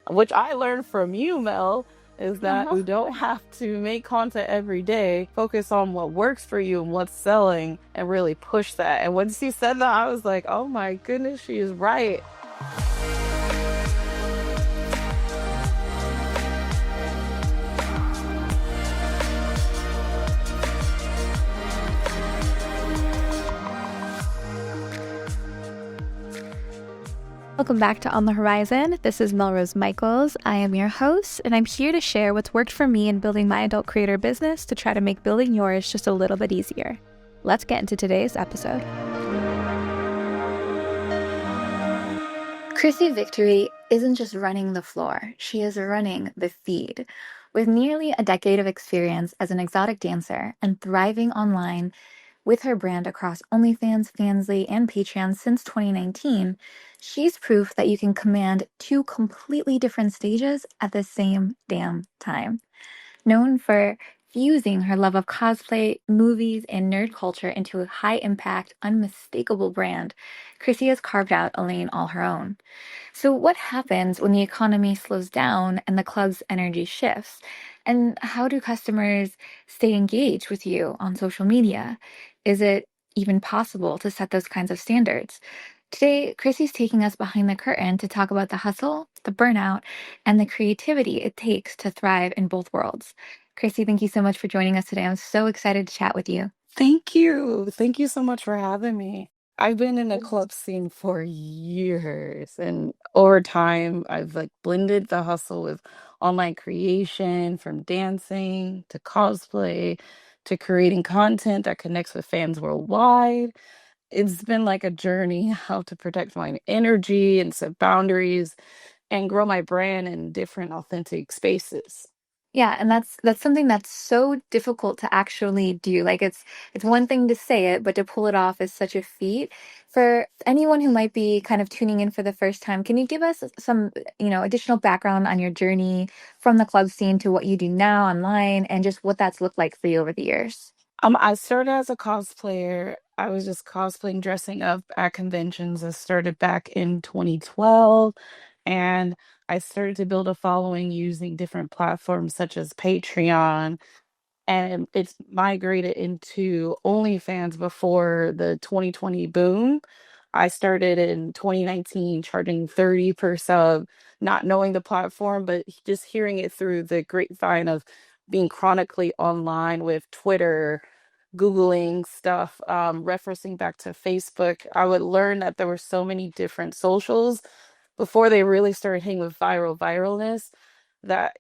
which I learned from you, Mel, is that Uh-huh. we don't have to make content every day. Focus on what works for you and what's selling and really push that. And once you said that, I was like, oh my goodness, she is right. Welcome back to On the Horizon. This is Melrose Michaels. I am your host, and I'm here to share what's worked for me in building my adult creator business to try to make building yours just a little bit easier. Let's get into today's episode. KrissyVictory isn't just running the floor, she is running the feed. With nearly a decade of experience as an exotic dancer and thriving online with her brand across OnlyFans, Fansly, and Patreon since 2019, she's proof that you can command two completely different stages at the same damn time. Known for fusing her love of cosplay, movies, and nerd culture into a high-impact, unmistakable brand, Krissy has carved out a lane all her own. So what happens when the economy slows down and the club's energy shifts? And how do customers stay engaged with you on social media? Is it even possible to set those kinds of standards? Today, Krissy's taking us behind the curtain to talk about the hustle, the burnout, and the creativity it takes to thrive in both worlds. Krissy, thank you so much for joining us today. I'm so excited to chat with you. Thank you. Thank you so much for having me. I've been in the club scene for years, and over time, I've like blended the hustle with online creation, from dancing to cosplay to creating content that connects with fans worldwide. It's been like a journey how to protect my energy and set boundaries and grow my brand in different authentic spaces. Yeah, and that's something that's so difficult to actually do. Like it's one thing to say it, but to pull it off is such a feat. For anyone who might be kind of tuning in for the first time, can you give us some, additional background on your journey from the club scene to what you do now online and just what that's looked like for you over the years? I started as a cosplayer. I was just cosplaying, dressing up at conventions. I started back in 2012, and I started to build a following using different platforms such as Patreon, and it's migrated into OnlyFans before the 2020 boom. I started in 2019 charging 30 per sub, not knowing the platform, but just hearing it through the grapevine of being chronically online with Twitter, Googling stuff, referencing back to Facebook. I would learn that there were so many different socials before they really started hitting with viralness, that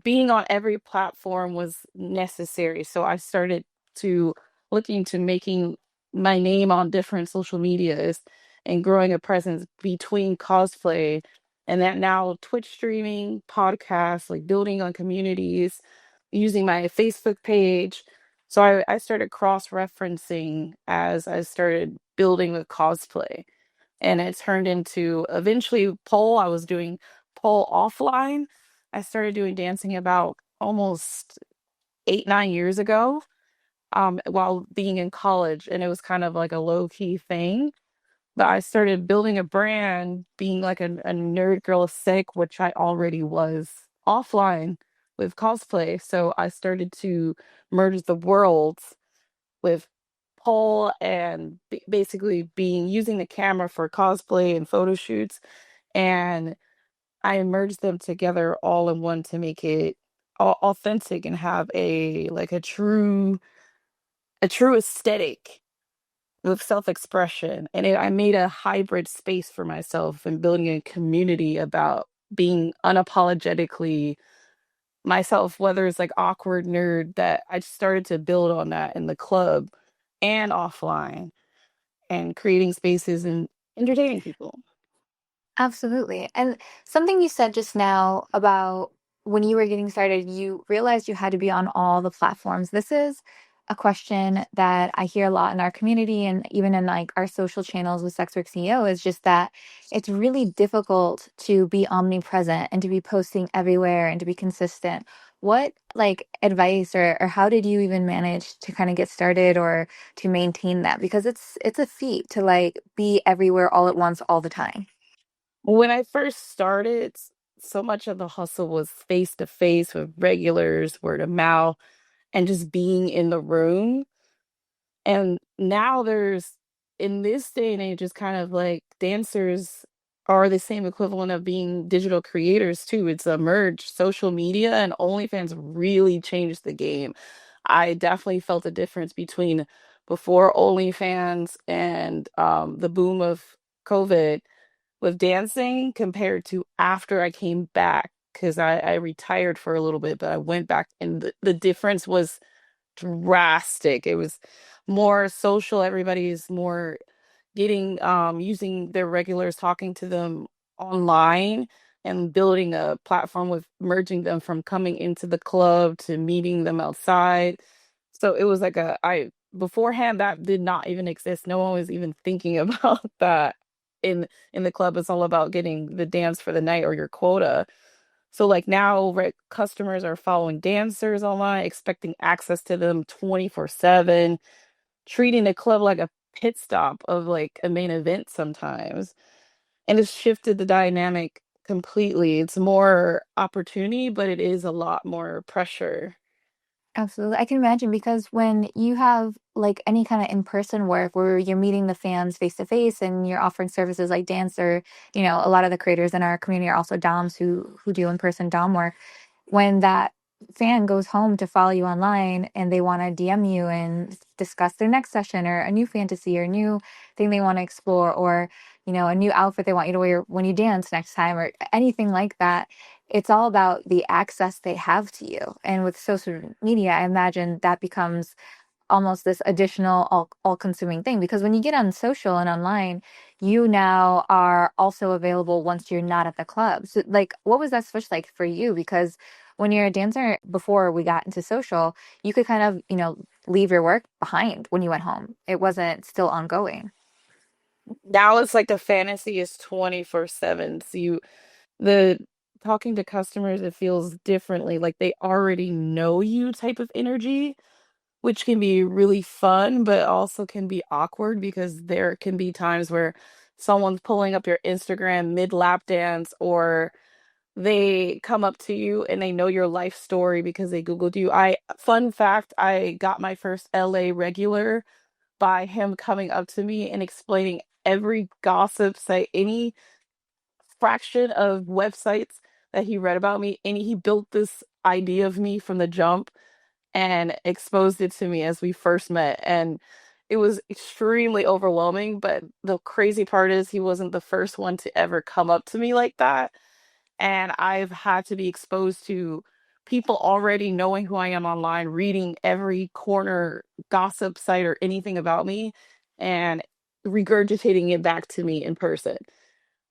being on every platform was necessary. So I started to looking to making my name on different social medias and growing a presence between cosplay and that now Twitch streaming, podcasts, like building on communities, using my Facebook page. So I started cross-referencing as I started building with cosplay, and it turned into eventually pole. I was doing pole offline. I started doing dancing about almost 8, 9 years ago, while being in college, and it was kind of like a low key thing. But I started building a brand, being like a nerd girl sick, which I already was offline with cosplay. So I started to merge the worlds with pole and basically being using the camera for cosplay and photo shoots, and I merged them together all in one to make it authentic and have a like a true aesthetic with self-expression. And I made a hybrid space for myself and building a community about being unapologetically myself, whether it's like awkward nerd, that I started to build on that in the club and offline, and creating spaces and entertaining people. Absolutely. And something you said just now about when you were getting started, you realized you had to be on all the platforms. This is a question that I hear a lot in our community and even in like our social channels with SWCEO is just that it's really difficult to be omnipresent and to be posting everywhere and to be consistent. What like advice or how did you even manage to kind of get started or to maintain that? Because it's a feat to like be everywhere all at once all the time. When I first started, so much of the hustle was face to face with regulars, word of mouth, and just being in the room. And now in this day and age, it's kind of like dancers are the same equivalent of being digital creators too. It's a merge. Social media and OnlyFans really changed the game. I definitely felt a difference between before OnlyFans and the boom of COVID with dancing compared to after I came back, because I retired for a little bit, but I went back and the difference was drastic. It was more social. Everybody's more getting using their regulars, talking to them online and building a platform with merging them from coming into the club to meeting them outside. So it was like a I beforehand that did not even exist. No one was even thinking about that in the club. It's all about getting the dance for the night or your quota. So like now, right, customers are following dancers online, expecting access to them 24/7, treating the club like a pit stop of like a main event sometimes. And it's shifted the dynamic completely. It's more opportunity, but it is a lot more pressure. Absolutely. I can imagine because when you have like any kind of in-person work where you're meeting the fans face to face and you're offering services like dance or, a lot of the creators in our community are also DOMs who do in-person DOM work. When that fan goes home to follow you online and they want to DM you and discuss their next session or a new fantasy or a new thing they want to explore or, a new outfit they want you to wear when you dance next time or anything like that, it's all about the access they have to you. And with social media, I imagine that becomes almost this additional all consuming thing because when you get on social and online, you now are also available once you're not at the club. So like what was that switch like for you? Because when you're a dancer before we got into social, you could kind of, leave your work behind when you went home. It wasn't still ongoing. Now it's like the fantasy is 24/7. So the talking to customers, it feels differently. Like they already know you type of energy, which can be really fun, but also can be awkward because there can be times where someone's pulling up your Instagram mid lap dance, or they come up to you and they know your life story because they Googled you. Fun fact, I got my first LA regular by him coming up to me and explaining every gossip site, any fraction of websites that he read about me, and he built this idea of me from the jump and exposed it to me as we first met. And it was extremely overwhelming. But the crazy part is, he wasn't the first one to ever come up to me like that. And I've had to be exposed to people already knowing who I am online, reading every corner gossip site or anything about me, and regurgitating it back to me in person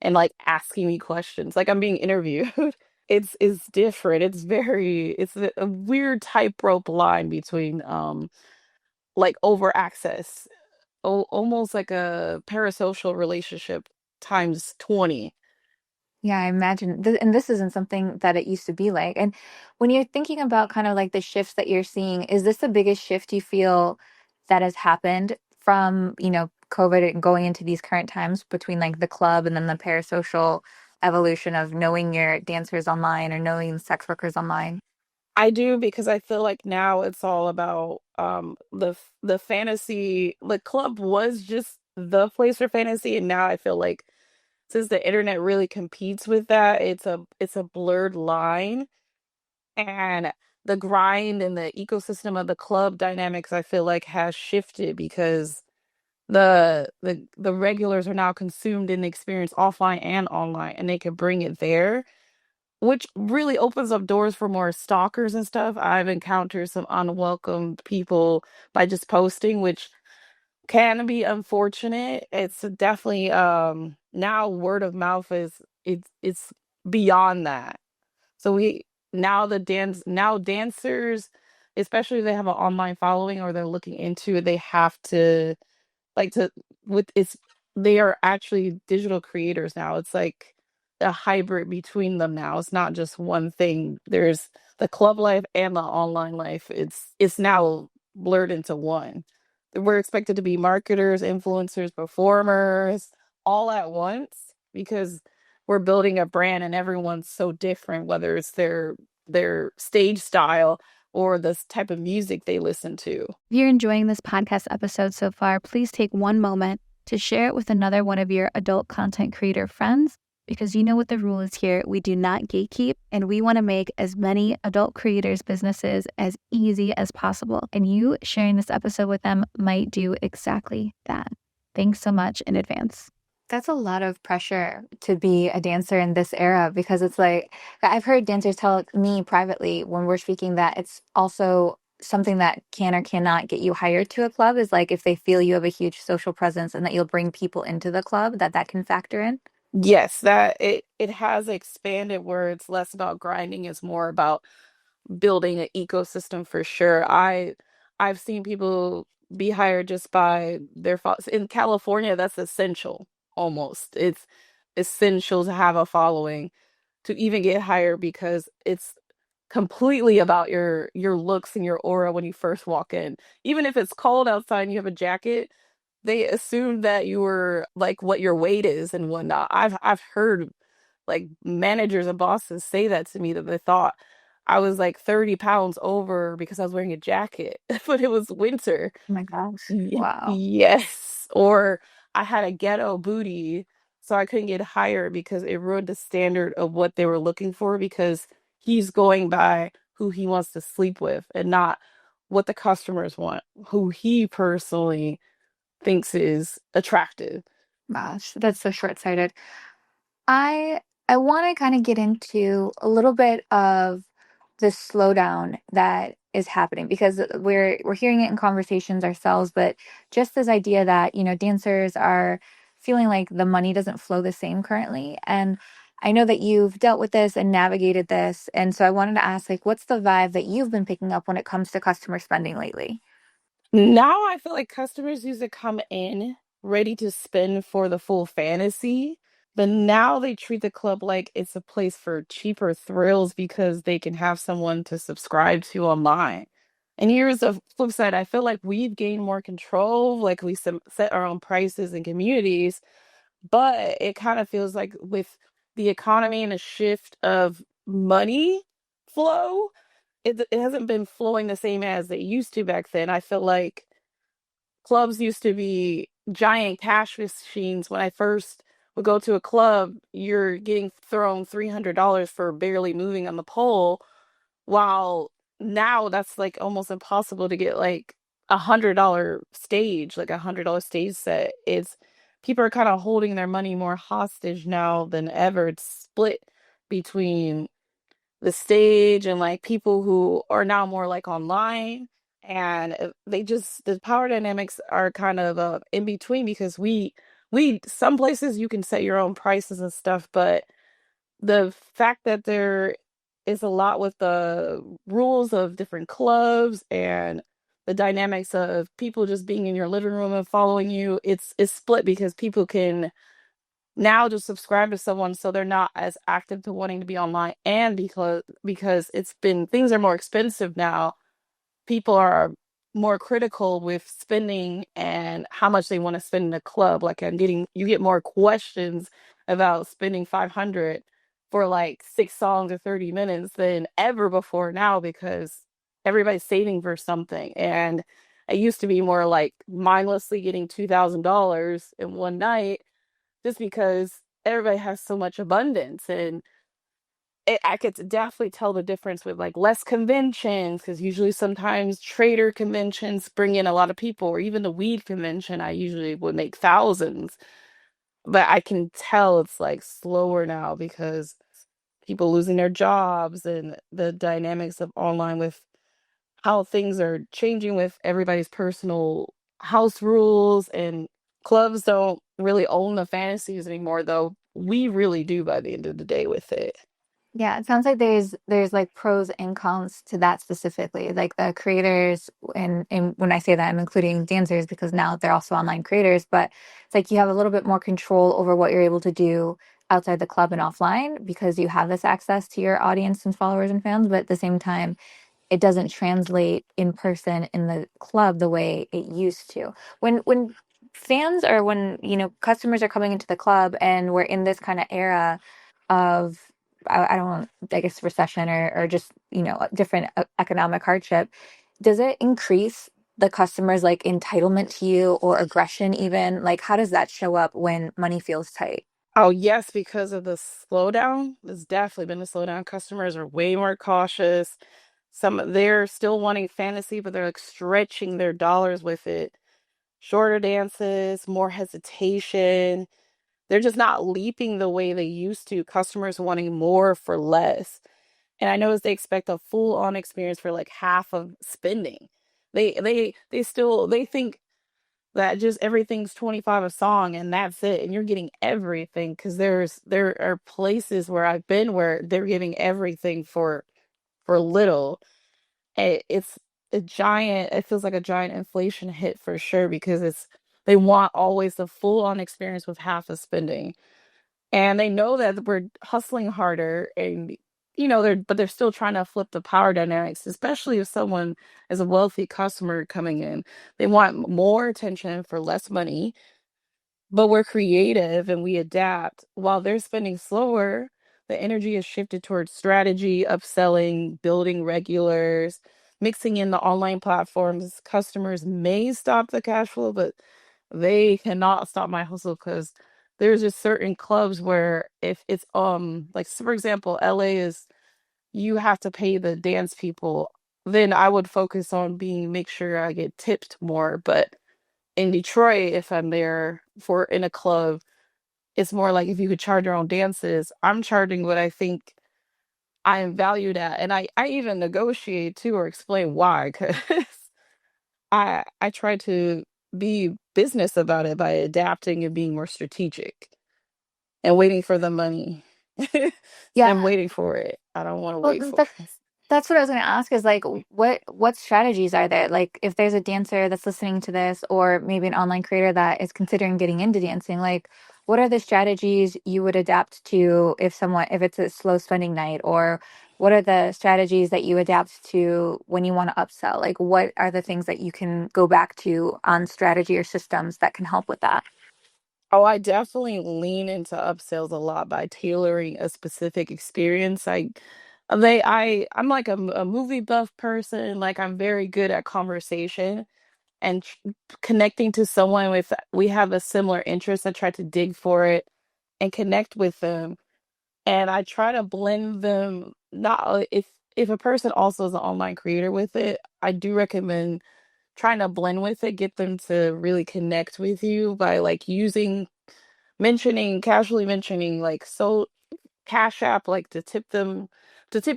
and like asking me questions like I'm being interviewed. It's different. It's a weird tightrope line between like over access, almost like a parasocial relationship times 20. Yeah, I imagine. And this isn't something that it used to be like. And when you're thinking about kind of like the shifts that you're seeing, is this the biggest shift you feel that has happened from, COVID and going into these current times between like the club and then the parasocial evolution of knowing your dancers online or knowing sex workers online? I do, because I feel like now it's all about the fantasy. The club was just the place for fantasy, and now I feel like since the internet really competes with that, it's a blurred line. And the grind and the ecosystem of the club dynamics, I feel like, has shifted because the regulars are now consumed in the experience offline and online, and they can bring it there, which really opens up doors for more stalkers and stuff. I've encountered some unwelcome people by just posting, which can be unfortunate. It's definitely now word of mouth it's beyond that. So we now the dancers, especially if they have an online following or they're looking into it, they have to like to with it's they are actually digital creators now. It's like a hybrid between them now. It's not just one thing. There's the club life and the online life. It's now blurred into one. We're expected to be marketers, influencers, performers all at once because we're building a brand and everyone's so different, whether it's their stage style or the type of music they listen to. If you're enjoying this podcast episode so far, please take one moment to share it with another one of your adult content creator friends, because you know what the rule is here. We do not gatekeep, and we want to make as many adult creators' businesses as easy as possible. And you sharing this episode with them might do exactly that. Thanks so much in advance. That's a lot of pressure to be a dancer in this era, because it's like, I've heard dancers tell me privately when we're speaking that it's also something that can or cannot get you hired to a club, is like if they feel you have a huge social presence and that you'll bring people into the club, that can factor in. Yes, that it has expanded where it's less about grinding, it's more about building an ecosystem for sure. I've seen people be hired just by their in California. That's essential. Almost, it's essential to have a following to even get hired, because it's completely about your looks and your aura when you first walk in. Even if it's cold outside and you have a jacket, they assume that you were like what your weight is and whatnot. I've heard like managers and bosses say that to me, that they thought I was like 30 pounds over because I was wearing a jacket, but it was winter. Oh my gosh. Wow. Yes. Or I had a ghetto booty, so I couldn't get hired because it ruined the standard of what they were looking for, because he's going by who he wants to sleep with and not what the customers want, who he personally thinks is attractive. Gosh, that's so short-sighted. I I want to kind of get into a little bit of the slowdown that is happening, because we're hearing it in conversations ourselves, but just this idea that, dancers are feeling like the money doesn't flow the same currently. And I know that you've dealt with this and navigated this, and so I wanted to ask, like, what's the vibe that you've been picking up when it comes to customer spending lately? Now I feel like customers used to come in ready to spend for the full fantasy, but now they treat the club like it's a place for cheaper thrills because they can have someone to subscribe to online. And here's the flip side. I feel like we've gained more control, like we set our own prices and communities, but it kind of feels like with the economy and a shift of money flow, it hasn't been flowing the same as it used to back then. I feel like clubs used to be giant cash machines. When I first would go to a club, you're getting thrown $300 for barely moving on the pole, while now that's like almost impossible to get like $100 stage, like $100 stage set. It's people are kind of holding their money more hostage now than ever. It's split between the stage and like people who are now more like online, and they just, the power dynamics are kind of in between, because we some places you can set your own prices and stuff, but the fact that there is a lot with the rules of different clubs and the dynamics of people just being in your living room and following you, it's split, because people can now just subscribe to someone so they're not as active to wanting to be online, and because it's been, things are more expensive now, people are more critical with spending and how much they want to spend in a club. Like you get more questions about spending 500 for like 6 songs or 30 minutes than ever before now, because everybody's saving for something. And it used to be more like mindlessly getting $2,000 in one night, just because everybody has so much abundance. And I could definitely tell the difference with like less conventions, because usually sometimes trader conventions bring in a lot of people, or even the weed convention, I usually would make thousands. But I can tell it's like slower now because people losing their jobs and the dynamics of online with how things are changing with everybody's personal house rules, and clubs don't really own the fantasies anymore, though we really do by the end of the day with it. Yeah, it sounds like there's like pros and cons to that specifically. Like the creators, and when I say that, I'm including dancers because now they're also online creators, but it's like you have a little bit more control over what you're able to do outside the club and offline because you have this access to your audience and followers and fans, but at the same time, it doesn't translate in person in the club the way it used to. When fans or when, customers are coming into the club and we're in this kind of era of, I don't want, I guess, recession or just, different economic hardship, does it increase the customer's like entitlement to you or aggression even? Like, how does that show up when money feels tight? Oh, yes, because of the slowdown. There's definitely been a slowdown. Customers are way more cautious. They're still wanting fantasy, but they're like stretching their dollars with it. Shorter dances, more hesitation. They're just not leaping the way they used to. Customers wanting more for less. And I noticed they expect a full-on experience for like half of spending. They think that just everything's 25 a song and that's it. And you're getting everything because there are places where I've been where they're giving everything for little. It's it feels like a giant inflation hit for sure because they want always the full-on experience with half the spending. And they know that we're hustling harder and they're still trying to flip the power dynamics, especially if someone is a wealthy customer coming in. They want more attention for less money, but we're creative and we adapt. While they're spending slower, the energy is shifted towards strategy, upselling, building regulars, mixing in the online platforms. Customers may stop the cash flow, but they cannot stop my hustle because there's just certain clubs where if it's like for example, LA is you have to pay the dance people, then I would focus on being make sure I get tipped more. But in Detroit, if I'm there for in a club, it's more like if you could charge your own dances, I'm charging what I think I am valued at. And I even negotiate too or explain why, because I try to be business about it by adapting and being more strategic and waiting for the money. Yeah. I'm waiting for it. I don't want to Well, wait for it. that's what I was going to ask is like, what strategies are there? Like, if there's a dancer that's listening to this, or maybe an online creator that is considering getting into dancing, like, what are the strategies you would adapt to if it's a slow spending night, or what are the strategies that you adapt to when you want to upsell? Like, what are the things that you can go back to on strategy or systems that can help with that? Oh, I definitely lean into upsells a lot by tailoring a specific experience. I'm like a movie buff person. Like I'm very good at conversation and connecting to someone with we have a similar interest. I try to dig for it and connect with them. And I try to blend them. Not if a person also is an online creator with it, I do recommend trying to blend with it, get them to really connect with you by like casually mentioning like so Cash App like to tip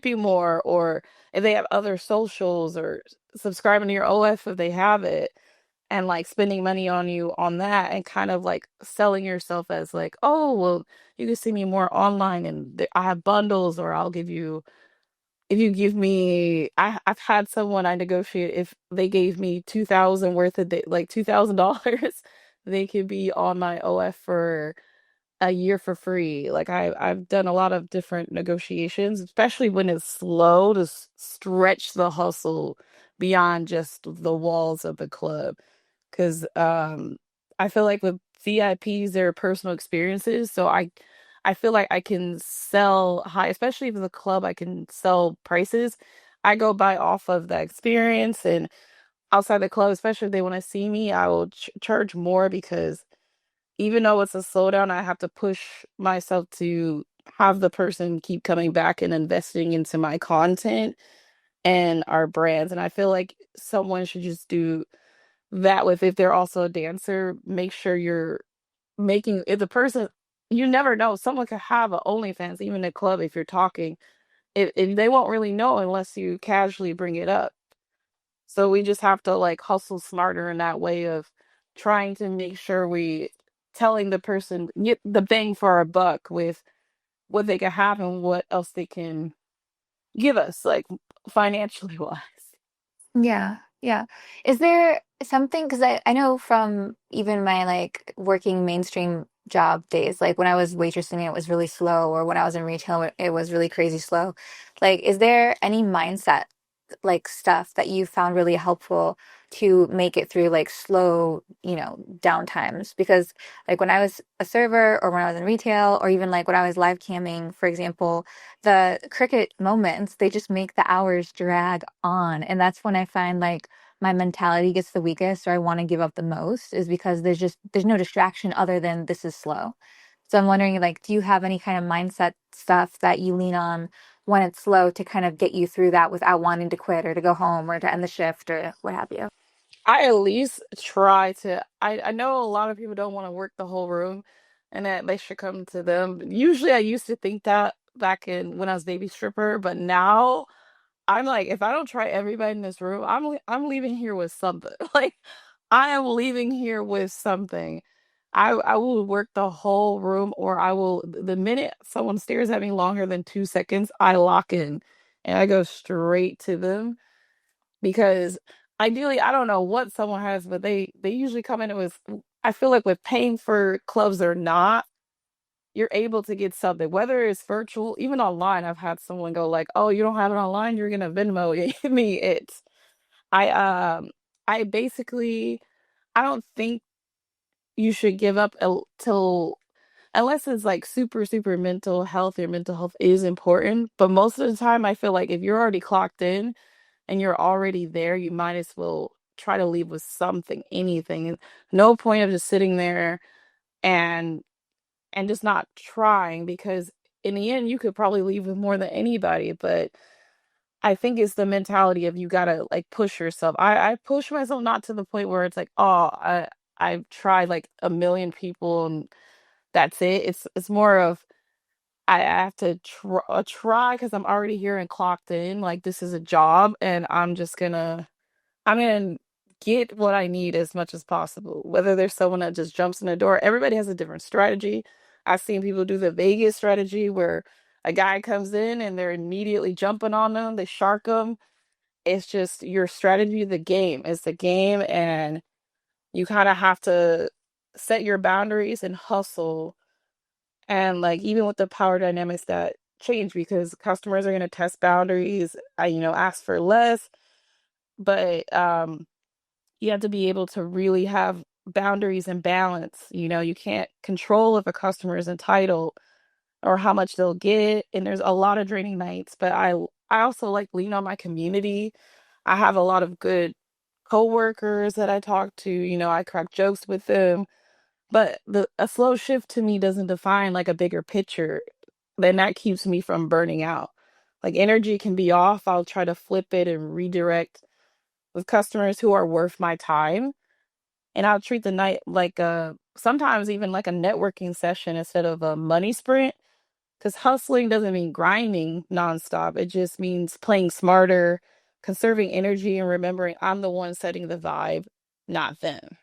you more, or if they have other socials or subscribing to your OF if they have it and like spending money on you on that and kind of like selling yourself as like, oh, well, you can see me more online and I have bundles or I'll give you if you give me I've had someone I negotiate if they gave me 2,000 worth of like $2,000 they could be on my OF for a year for free. Like I've done a lot of different negotiations, especially when it's slow to stretch the hustle beyond just the walls of the club. Because I feel like with VIPs, they're personal experiences, so I feel like I can sell high, especially if it's a club, I can sell prices. I go by off of the experience and outside the club, especially if they want to see me, I will charge more because even though it's a slowdown, I have to push myself to have the person keep coming back and investing into my content and our brands. And I feel like someone should just do that with if they're also a dancer, make sure you're making if the person you never know, someone could have a OnlyFans, even a club if you're talking. If they won't really know unless you casually bring it up. So we just have to like hustle smarter in that way of trying to make sure we telling the person get the bang for our buck with what they can have and what else they can give us, like financially wise. Yeah, yeah. Is there something, because I know from even my like working mainstream job days, like when I was waitressing, it was really slow, or when I was in retail, it was really crazy slow. Like, is there any mindset like stuff that you found really helpful to make it through like slow, downtimes? Because like when I was a server or when I was in retail or even like when I was live camming, for example, the cricket moments, they just make the hours drag on. And that's when I find like my mentality gets the weakest or I want to give up the most, is because there's no distraction other than this is slow. So I'm wondering, like, do you have any kind of mindset stuff that you lean on when it's slow to kind of get you through that without wanting to quit or to go home or to end the shift or what have you? I at least try to. I know a lot of people don't want to work the whole room and that they should come to them. Usually I used to think that back in when I was baby stripper, but now I'm like, if I don't try everybody in this room, I'm leaving here with something. Like I am leaving here with something. I will work the whole room, or I will, the minute someone stares at me longer than 2 seconds, I lock in and I go straight to them because ideally I don't know what someone has, but they usually come in with, I feel like with paying for clubs or not, you're able to get something, whether it's virtual, even online. I've had someone go like, "Oh, you don't have it online, you're gonna Venmo me it." I I basically, I don't think you should give up till, unless it's like super mental health. Your mental health is important, but most of the time I feel like if you're already clocked in and you're already there, you might as well try to leave with something, anything. No point of just sitting there and just not trying, because in the end you could probably leave with more than anybody. But I think it's the mentality of you gotta like push yourself. I push myself not to the point where it's like, oh, I've tried like a million people and that's it. It's more of I have to try because I'm already here and clocked in. Like this is a job, and I'm gonna get what I need as much as possible. Whether there's someone that just jumps in the door, everybody has a different strategy. I've seen people do the Vegas strategy where a guy comes in and they're immediately jumping on them, they shark them. It's just your strategy, the game. It's the game, and you kind of have to set your boundaries and hustle. And like even with the power dynamics that change, because customers are going to test boundaries, ask for less, but you have to be able to really have boundaries and balance. You can't control if a customer is entitled or how much they'll get. And there's a lot of draining nights, but I also like lean on my community. I have a lot of good coworkers that I talk to. I crack jokes with them. But a slow shift to me doesn't define like a bigger picture. Then that keeps me from burning out. Like energy can be off. I'll try to flip it and redirect with customers who are worth my time, and I'll treat the night like sometimes even like a networking session instead of a money sprint. Because hustling doesn't mean grinding nonstop. It just means playing smarter, conserving energy, and remembering I'm the one setting the vibe, not them.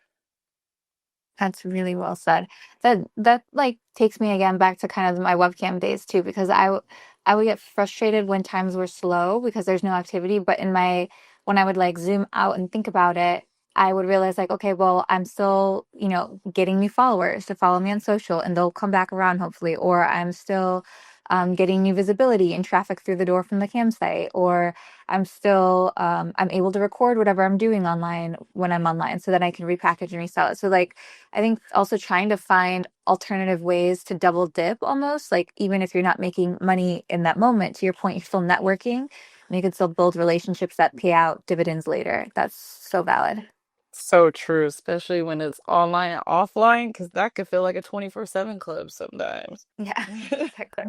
That's really well said. That like takes me again back to kind of my webcam days too, because I would get frustrated when times were slow because there's no activity. But when I would like zoom out and think about it, I would realize like, okay, well, I'm still, getting new followers to follow me on social and they'll come back around hopefully, or I'm still getting new visibility and traffic through the door from the campsite, or I'm able to record whatever I'm doing online when I'm online so that I can repackage and resell it. So like I think also trying to find alternative ways to double dip almost, like even if you're not making money in that moment, to your point, you're still networking and you can still build relationships that pay out dividends later. That's so valid. So true, especially when it's online and offline, because that could feel like a 24/7 club sometimes. Yeah, exactly.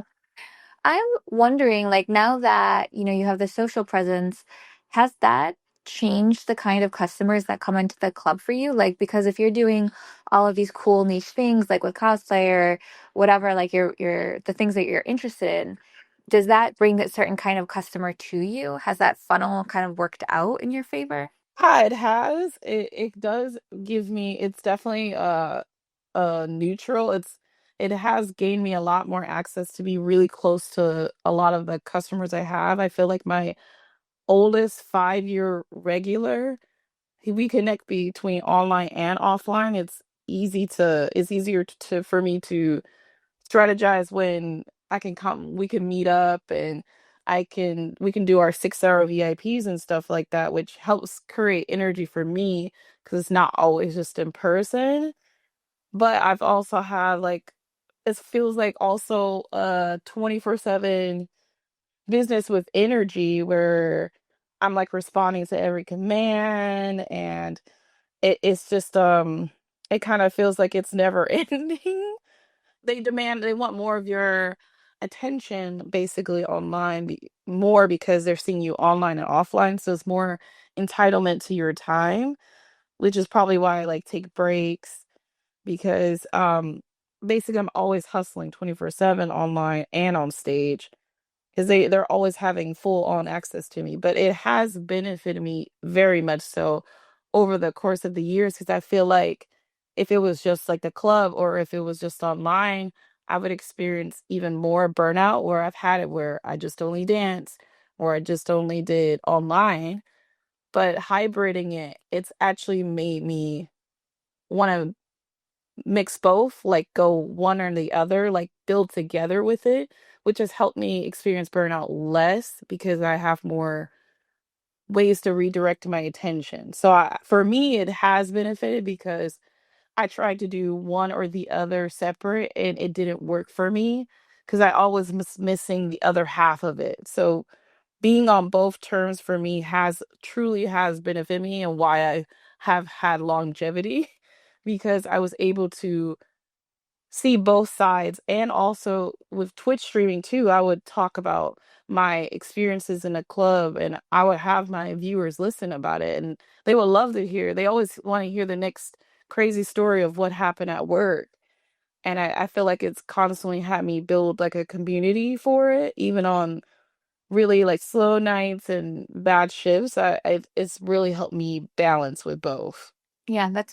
I'm wondering, like, now that, you have the social presence, has that changed the kind of customers that come into the club for you? Like, because if you're doing all of these cool niche things, like with cosplay or whatever, like the things that you're interested in, does that bring a certain kind of customer to you? Has that funnel kind of worked out in your favor? It has. It does give me, it's definitely neutral. It has gained me a lot more access to be really close to a lot of the customers I have. I feel like my oldest 5-year regular, we connect between online and offline. It's easier to for me to strategize when I can come, we can meet up, and we can do our 6 hour VIPs and stuff like that, which helps create energy for me because it's not always just in person. But I've also had like it feels like also 24/7 business with energy where I'm like responding to every command, and it's just it kind of feels like it's never ending. They want more of your attention basically online more because they're seeing you online and offline, so it's more entitlement to your time, which is probably why I like take breaks because basically I'm always hustling 24/7 online and on stage because they're always having full on access to me. But it has benefited me very much so over the course of the years because I feel like if it was just like the club or if it was just online, I would experience even more burnout where I've had it where I just only dance or I just only did online. But hybriding it, it's actually made me want to mix both, like go one or the other, like build together with it, which has helped me experience burnout less because I have more ways to redirect my attention. So for me, it has benefited because I tried to do one or the other separate and it didn't work for me because I always missing the other half of it. So being on both terms for me has truly has benefited me and why I have had longevity because I was able to see both sides. And also with Twitch streaming too, I would talk about my experiences in a club and I would have my viewers listen about it and they would love to hear. They always want to hear the next crazy story of what happened at work. And I feel like it's constantly had me build like a community for it, even on really like slow nights and bad shifts. It's really helped me balance with both. Yeah, and that's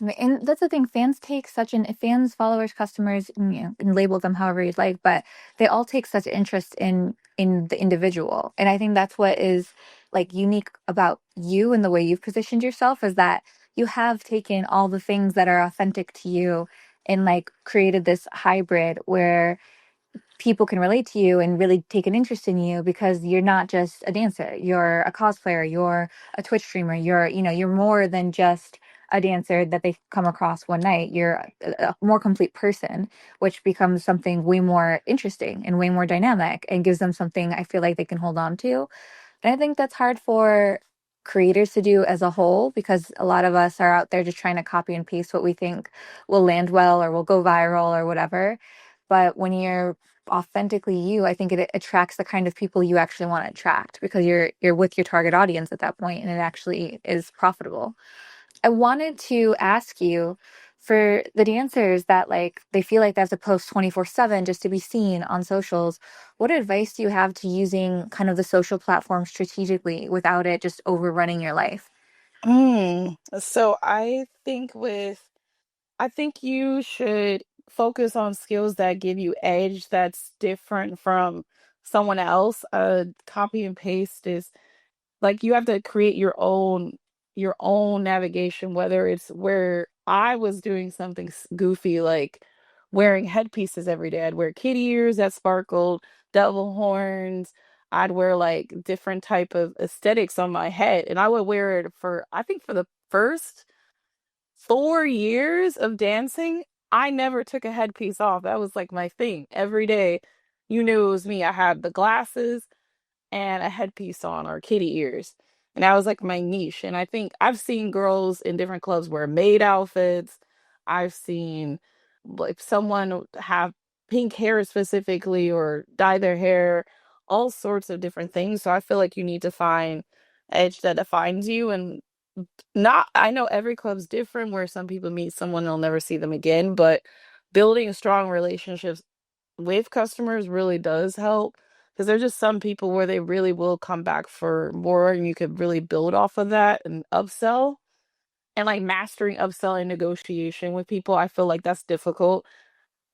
the thing. Fans take such an fans, followers, customers, and label them however you'd like, but they all take such interest in the individual. And I think that's what is like unique about you and the way you've positioned yourself is that you have taken all the things that are authentic to you and like created this hybrid where people can relate to you and really take an interest in you because you're not just a dancer, you're a cosplayer, you're a Twitch streamer, you're more than just a dancer that they come across one night. You're a more complete person, which becomes something way more interesting and way more dynamic and gives them something I feel like they can hold on to. And I think that's hard for creators to do as a whole because a lot of us are out there just trying to copy and paste what we think will land well or will go viral or whatever. But when you're authentically you, I think it attracts the kind of people you actually want to attract because you're with your target audience at that point and it actually is profitable. I wanted to ask you for the dancers that like they feel like they have to post 24/7 just to be seen on socials. What advice do you have to using kind of the social platform strategically without it just overrunning your life? So I think you should focus on skills that give you edge that's different from someone else. Copy and paste is like you have to create your own navigation, whether it's where I was doing something goofy like wearing headpieces every day. I'd wear kitty ears that sparkled, devil horns. I'd wear like different type of aesthetics on my head and I would wear it for I think for the first 4 years of dancing, I never took a headpiece off. That was like my thing. Every day, you knew it was me. I had the glasses and a headpiece on or kitty ears. And that was like my niche. And I think I've seen girls in different clubs wear maid outfits. I've seen like someone have pink hair specifically or dye their hair, all sorts of different things. So I feel like you need to find edge that defines you and not I know every club's different where some people meet someone they'll never see them again, but building strong relationships with customers really does help because there's just some people where they really will come back for more and you could really build off of that and upsell. And like mastering upselling negotiation with people, I feel like that's difficult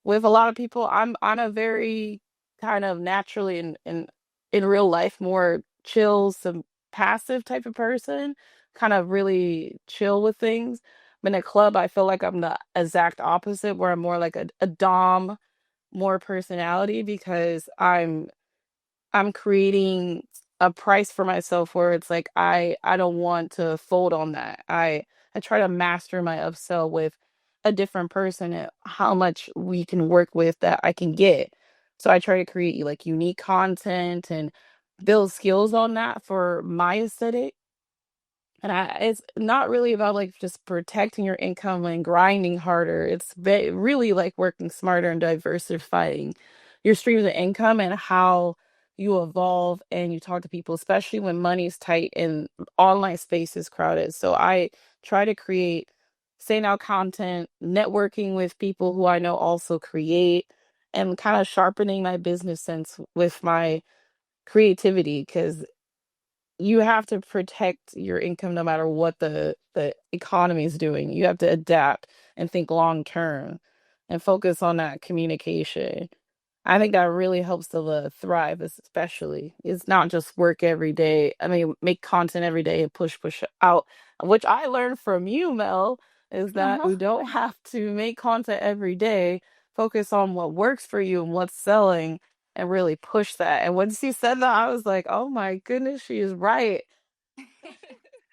with a lot of people. I'm a very kind of naturally in real life more chill, some passive type of person, kind of really chill with things. But in a club, I feel like I'm the exact opposite, where I'm more like a dom, more personality because I'm I'm creating a price for myself where it's like I don't want to fold on that. I try to master my upsell with a different person and how much we can work with that I can get. So I try to create like unique content and build skills on that for my aesthetic. And it's not really about like just protecting your income and grinding harder. It's really like working smarter and diversifying your streams of income and how you evolve and you talk to people, especially when money's tight and online space is crowded. So I try to create stand out content, networking with people who I know also create, and kind of sharpening my business sense with my creativity because you have to protect your income no matter what the economy is doing. You have to adapt and think long term and focus on that communication. I think that really helps to thrive, especially. It's not just work every day. I mean, make content every day and push out, which I learned from you, Mel, is that Uh-huh. you don't have to make content every day. Focus on what works for you and what's selling and really push that. And once you said that, I was like, oh my goodness, she is right.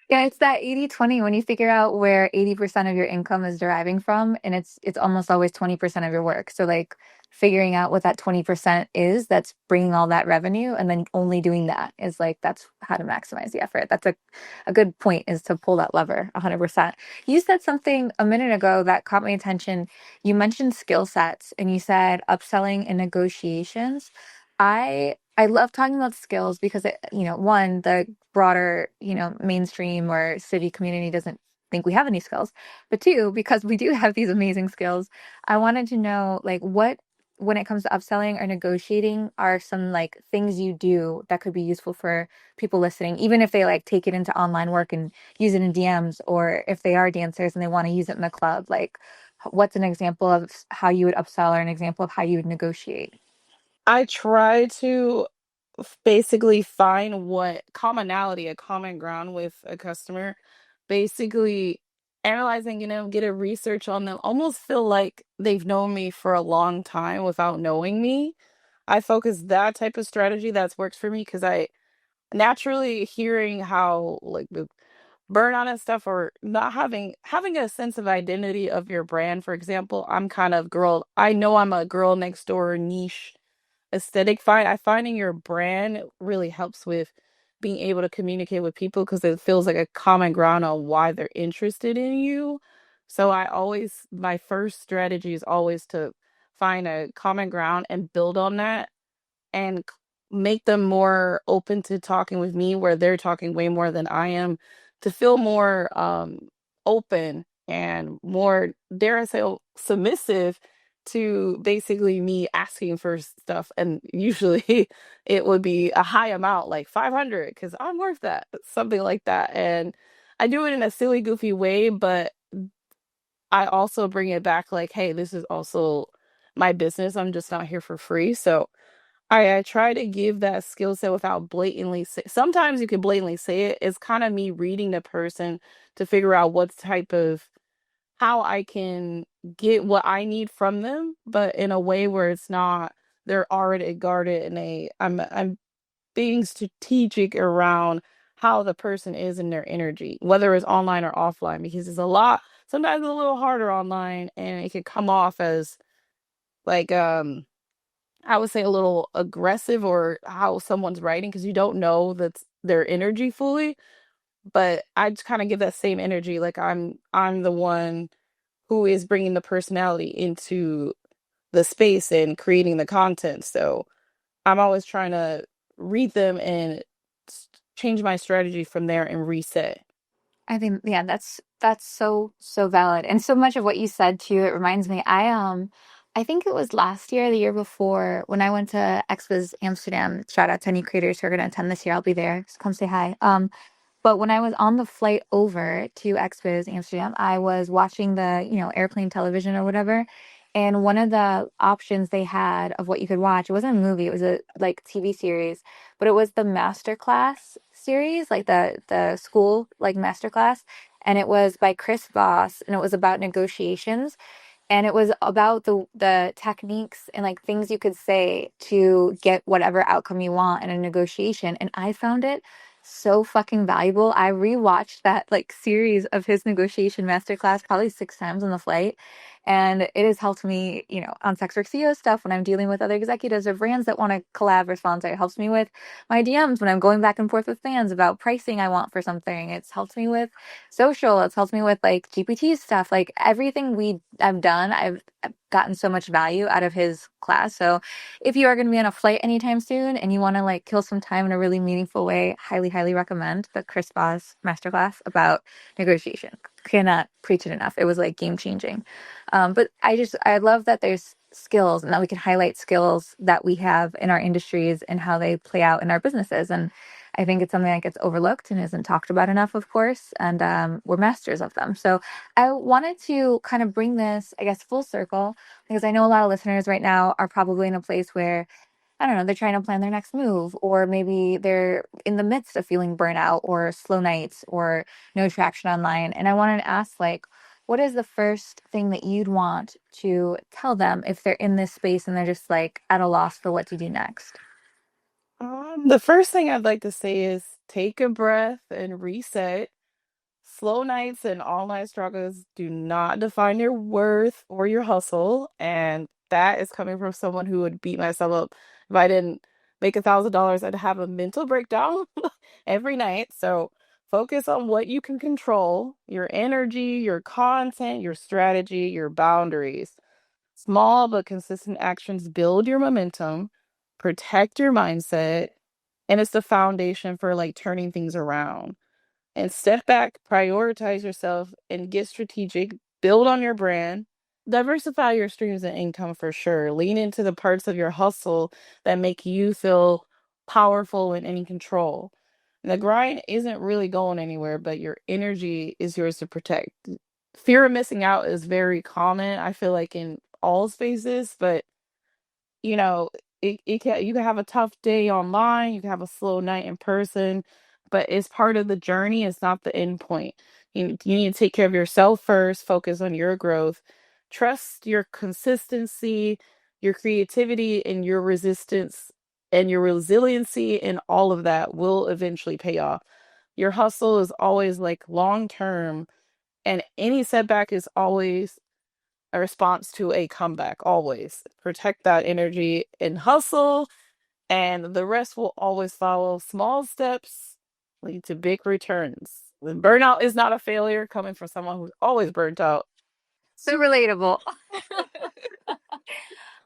Yeah, it's that 80/20 when you figure out where 80% of your income is deriving from, and it's almost always 20% of your work. So like figuring out what that 20% is that's bringing all that revenue and then only doing that is like that's how to maximize the effort. That's a good point is to pull that lever 100%. You said something a minute ago that caught my attention. You mentioned skill sets and you said upselling and negotiations. I love talking about skills because one, the broader, mainstream or city community doesn't think we have any skills. But two, because we do have these amazing skills, I wanted to know like what when it comes to upselling or negotiating are some like things you do that could be useful for people listening, even if they like take it into online work and use it in DMs, or if they are dancers and they want to use it in the club, like what's an example of how you would upsell or an example of how you would negotiate? I try to basically find what commonality, a common ground with a customer, basically analyzing, get a research on them, almost feel like they've known me for a long time without knowing me. I focus that type of strategy that's works for me because I naturally hearing how like the burnout and stuff or not having a sense of identity of your brand. For example, I'm kind of girl, I know I'm a girl next door niche aesthetic. I finding your brand really helps with being able to communicate with people because it feels like a common ground on why they're interested in you. So I always my first strategy is always to find a common ground and build on that and make them more open to talking with me where they're talking way more than I am to feel more open and more, dare I say, submissive to basically me asking for stuff. And usually it would be a high amount, like 500, because I'm worth that, something like that. And I do it in a silly, goofy way, but I also bring it back like, hey, this is also my business. I'm just not here for free. So I try to give that skill set without blatantly say. Sometimes you can blatantly say it. It's kind of me reading the person to figure out what type of how I can get what I need from them, but in a way where it's not they're already guarded and I'm being strategic around how the person is in their energy, whether it's online or offline, because it's a lot sometimes a little harder online and it can come off as like I would say a little aggressive or how someone's writing because you don't know that's their energy fully. But I just kind of give that same energy, like I'm the one who is bringing the personality into the space and creating the content. So I'm always trying to read them and change my strategy from there and reset. I think yeah, that's so valid. And so much of what you said too, it reminds me, I think it was last year, the year before, when I went to Expas Amsterdam. Shout out to any creators who are gonna attend this year. I'll be there. So come say hi. But when I was on the flight over to Expas Amsterdam, I was watching the, airplane television or whatever. And one of the options they had of what you could watch, it wasn't a movie, it was a like TV series, but it was the Masterclass series, like the school like Masterclass. And it was by Chris Voss and it was about negotiations. and it was about the techniques and like things you could say to get whatever outcome you want in a negotiation. And I found it so fucking valuable. I rewatched that like series of his negotiation masterclass probably 6 times on the flight. And it has helped me, on SWCEO stuff when I'm dealing with other executives or brands that want to collab or sponsor. It helps me with my DMs when I'm going back and forth with fans about pricing I want for something. It's helped me with social. It's helped me with like GPT stuff. Like everything I've done, I've gotten so much value out of his class. So if you are going to be on a flight anytime soon and you want to like kill some time in a really meaningful way, highly, highly recommend the Chris Voss masterclass about negotiation. Cannot preach it enough. It was like game changing. But I love that there's skills and that we can highlight skills that we have in our industries and how they play out in our businesses. And I think it's something that gets overlooked and isn't talked about enough, of course, and we're masters of them. So I wanted to kind of bring this, I guess, full circle, because I know a lot of listeners right now are probably in a place where, I don't know, they're trying to plan their next move, or maybe they're in the midst of feeling burnout or slow nights or no traction online. And I wanted to ask, like, what is the first thing that you'd want to tell them if they're in this space and they're just like at a loss for what to do next? The first thing I'd like to say is take a breath and reset. Slow nights and all night struggles do not define your worth or your hustle. And that is coming from someone who would beat myself up. If I didn't make $1,000, I'd have a mental breakdown every night. So focus on what you can control: your energy, your content, your strategy, your boundaries. Small but consistent actions build your momentum, protect your mindset, and it's the foundation for like turning things around. And step back, prioritize yourself, and get strategic. Build on your brand. Diversify your streams of income for sure. Lean into the parts of your hustle that make you feel powerful and in control. And the grind isn't really going anywhere, but your energy is yours to protect. Fear of missing out is very common, I feel like, in all spaces, but you know, it can, you can have a tough day online, you can have a slow night in person, but it's part of the journey, it's not the end point. You need to take care of yourself first, focus on your growth, trust your consistency, your creativity, and your resistance and your resiliency, and all of that will eventually pay off. Your hustle is always like long term, and any setback is always a response to a comeback. Always protect that energy and hustle, and the rest will always follow. Small steps lead to big returns. When burnout is not a failure, coming from someone who's always burnt out. So relatable.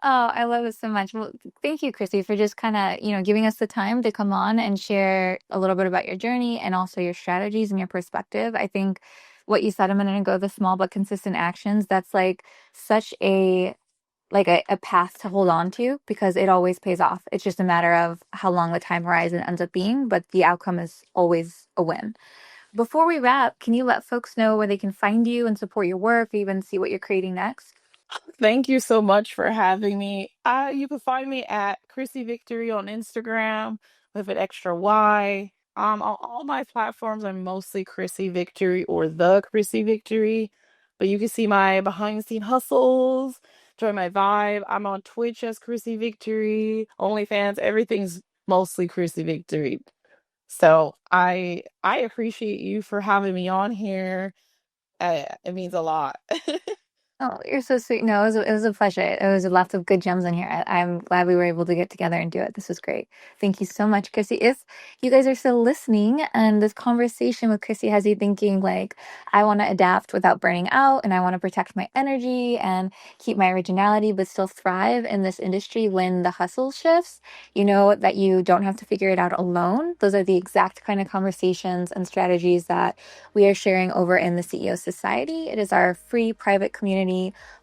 Oh, I love this so much. Well, thank you, Krissy, for just kind of, giving us the time to come on and share a little bit about your journey and also your strategies and your perspective. I think what you said a minute ago, the small but consistent actions, that's like such a path to hold on to because it always pays off. It's just a matter of how long the time horizon ends up being, but the outcome is always a win. Before we wrap, can you let folks know where they can find you and support your work, or even see what you're creating next? Thank you so much for having me. You can find me at KrissyVictory on Instagram with an extra Y. On all my platforms, I'm mostly Krissy Victory or the Krissy Victory. But you can see my behind the scene hustles, join my vibe. I'm on Twitch as Krissy Victory, OnlyFans, everything's mostly Krissy Victory. So I appreciate you for having me on here. It means a lot. Oh, you're so sweet. No, it was a pleasure. It was lots of good gems in here. I'm glad we were able to get together and do it. This was great. Thank you so much, Krissy. If you guys are still listening and this conversation with Krissy has you thinking like, I want to adapt without burning out and I want to protect my energy and keep my originality, but still thrive in this industry when the hustle shifts, you know that you don't have to figure it out alone. Those are the exact kind of conversations and strategies that we are sharing over in the CEO Society. It is our free private community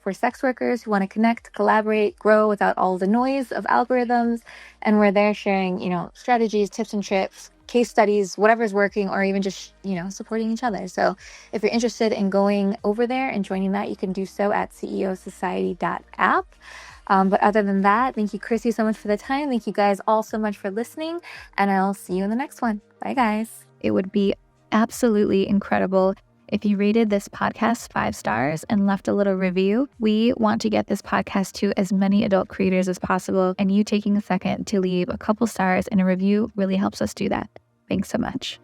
for sex workers who want to connect, collaborate, grow without all the noise of algorithms. And we're there sharing, strategies, tips and tricks, case studies, whatever's working, or even just, supporting each other. So if you're interested in going over there and joining that, you can do so at ceosociety.app. But other than that, thank you, Krissy, so much for the time. Thank you guys all so much for listening, and I'll see you in the next one. Bye, guys. It would be absolutely incredible If you rated this podcast 5 stars and left a little review, we want to get this podcast to as many adult creators as possible, and you taking a second to leave a couple stars and a review really helps us do that. Thanks so much.